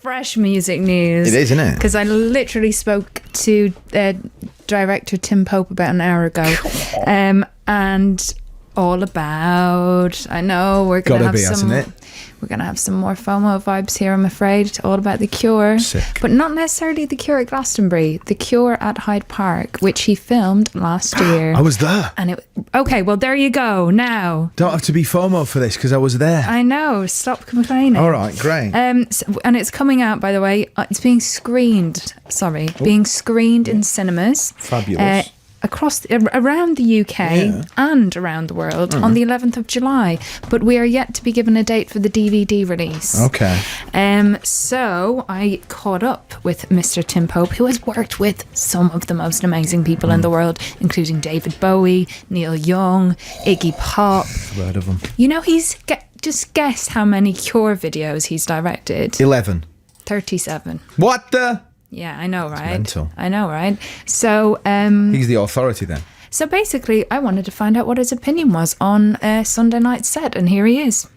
fresh music news. It is, isn't it? Because I literally spoke to director Tim Pope about an hour ago, and all about. I know we're gonna have some. We're going to have some more FOMO vibes here, I'm afraid. All about The Cure. Sick. But not necessarily The Cure at Glastonbury. The Cure at Hyde Park, which he filmed last year. I was there. And okay, well, there you go. Now. Don't have to be FOMO for this because I was there. I know. Stop complaining. All right, great. And it's coming out, by the way. It's being screened. Being screened in cinemas. Fabulous. Around the UK and around the world on the 11th of July, but we are yet to be given a date for the DVD release. Okay. So I caught up with Mr. Tim Pope, who has worked with some of the most amazing people in the world, including David Bowie, Neil Young, Iggy Pop. Heard of them. You know, just guess how many Cure videos he's directed. 11. 37. What the? Yeah, I know, right? Mental. I know, right? So, he's the authority then. So basically, I wanted to find out what his opinion was on Sunday night's set, and here he is.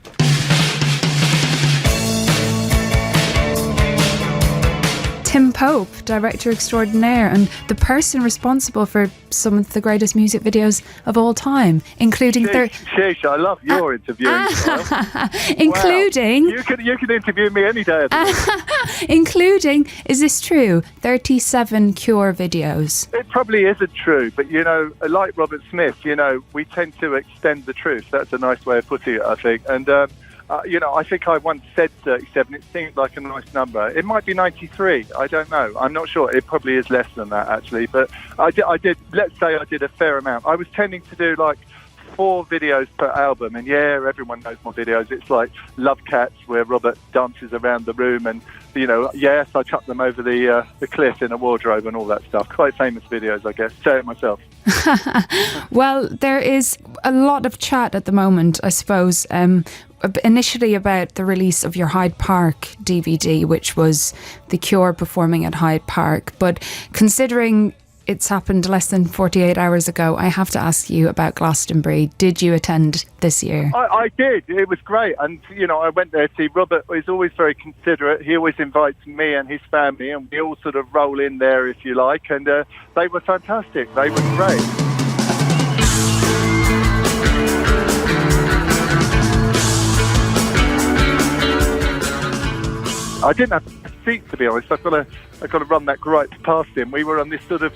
Tim Pope, director extraordinaire, and the person responsible for some of the greatest music videos of all time, including... Sheesh, I love your interviewing style. Including... Wow. You can interview me any day of the week. Including, is this true, 37 Cure videos? It probably isn't true, but, you know, like Robert Smith, you know, we tend to extend the truth. That's a nice way of putting it, I think. And... you know, I think I once said 37. It seemed like a nice number. It might be 93. I don't know. I'm not sure. It probably is less than that, actually. But I did. Let's say I did a fair amount. I was tending to do like 4 videos per album, and everyone knows my videos. It's like Love Cats, where Robert dances around the room, and you know, I chuck them over the cliff in a wardrobe and all that stuff. Quite famous videos, I guess. Say it myself. Well, there is a lot of chat at the moment, I suppose. Initially about the release of your Hyde Park DVD, which was The Cure performing at Hyde Park. But considering it's happened less than 48 hours ago, I have to ask you about Glastonbury. Did you attend this year? I did. It was great. And, you know, I went there to see Robert. Is always very considerate. He always invites me and his family, and we all sort of roll in there, if you like. And they were fantastic. They were great. I didn't have a seat, to be honest. I've got to run that gripe past him. We were on this sort of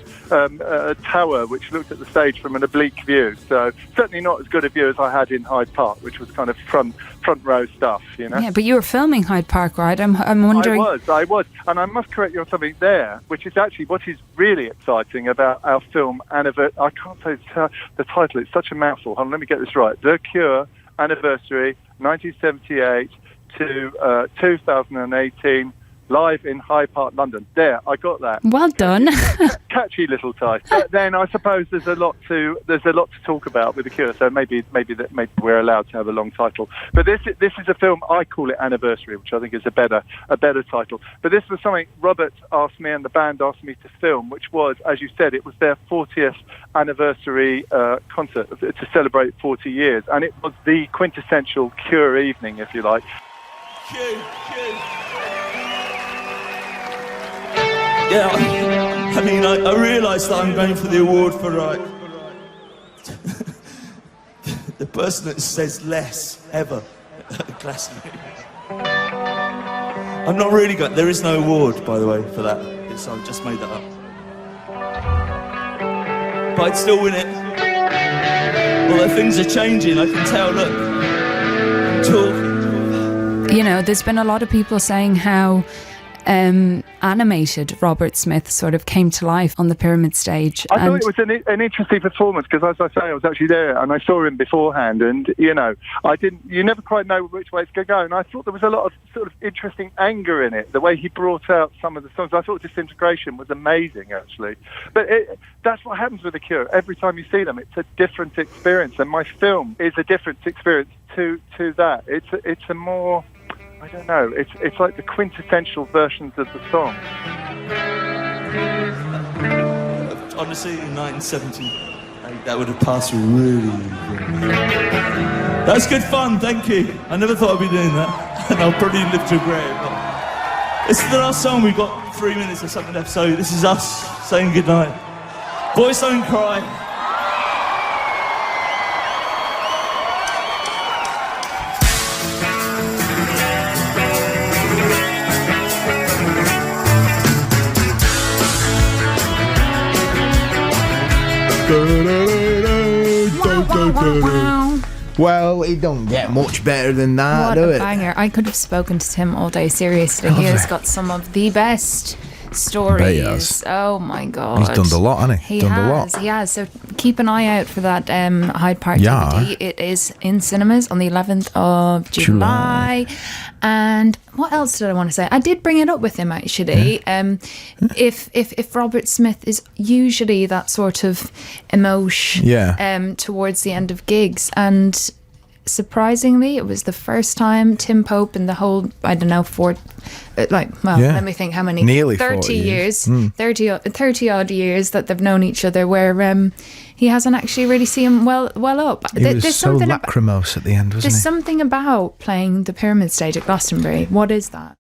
tower which looked at the stage from an oblique view, so certainly not as good a view as I had in Hyde Park, which was kind of front row stuff, you know. Yeah, but you were filming Hyde Park, right? I'm wondering. I was, and I must correct you on something there, which is actually what is really exciting about our film anniversary. I can't say the title; it's such a mouthful. Hold on, let me get this right. The Cure Anniversary, 1978. To 2018, live in Hyde Park, London. There, I got that. Well done. Catchy little title. But then I suppose there's a lot to talk about with The Cure. So maybe we're allowed to have a long title. But this is a film. I call it Anniversary, which I think is a better title. But this was something Robert asked me and the band asked me to film, which was, as you said, it was their 40th anniversary concert to celebrate 40 years, and it was the quintessential Cure evening, if you like. Yeah, I mean, I realise that I'm going for the award for the person that says less ever at Glastonbury. I'm not really going. There is no award, by the way, for that. I've just made that up. But I'd still win it. Although things are changing, I can tell. Look, I'm talking. You know, there's been a lot of people saying how animated Robert Smith sort of came to life on the Pyramid stage. I thought it was an interesting performance because, as I say, I was actually there and I saw him beforehand, and you know, you never quite know which way it's going to go, and I thought there was a lot of sort of interesting anger in it, the way he brought out some of the songs. I thought Disintegration was amazing, actually. But that's what happens with The Cure. Every time you see them, it's a different experience, and my film is a different experience to that. It's a more, I don't know, it's like the quintessential versions of the song. Honestly, in 1978, that would have passed really well. That was good fun, thank you. I never thought I'd be doing that, and I'll probably live to regret it. This is the last song. We've got 3 minutes or something left, so this is us saying goodnight. Boys don't cry. Well, it don't get much better than that, What do a it? banger. I could have spoken to Tim all day, seriously. He has got some of the best stories. Oh my God. He's done a lot, hasn't he? He done has, a lot. he has. So keep an eye out for that Hyde Park Yeah. DVD. It is in cinemas on the 11th of July. And what else did I want to say? I did bring it up with him actually. If Robert Smith is usually that sort of emotion towards the end of gigs, and surprisingly, it was the first time Tim Pope in the whole, I don't know, let me think how many. Nearly 30 40 years. 30 odd years that they've known each other, where he hasn't actually really seen him well up. He was so lachrymose at the end, wasn't There's he? something about playing the Pyramid Stage at Glastonbury. What is that?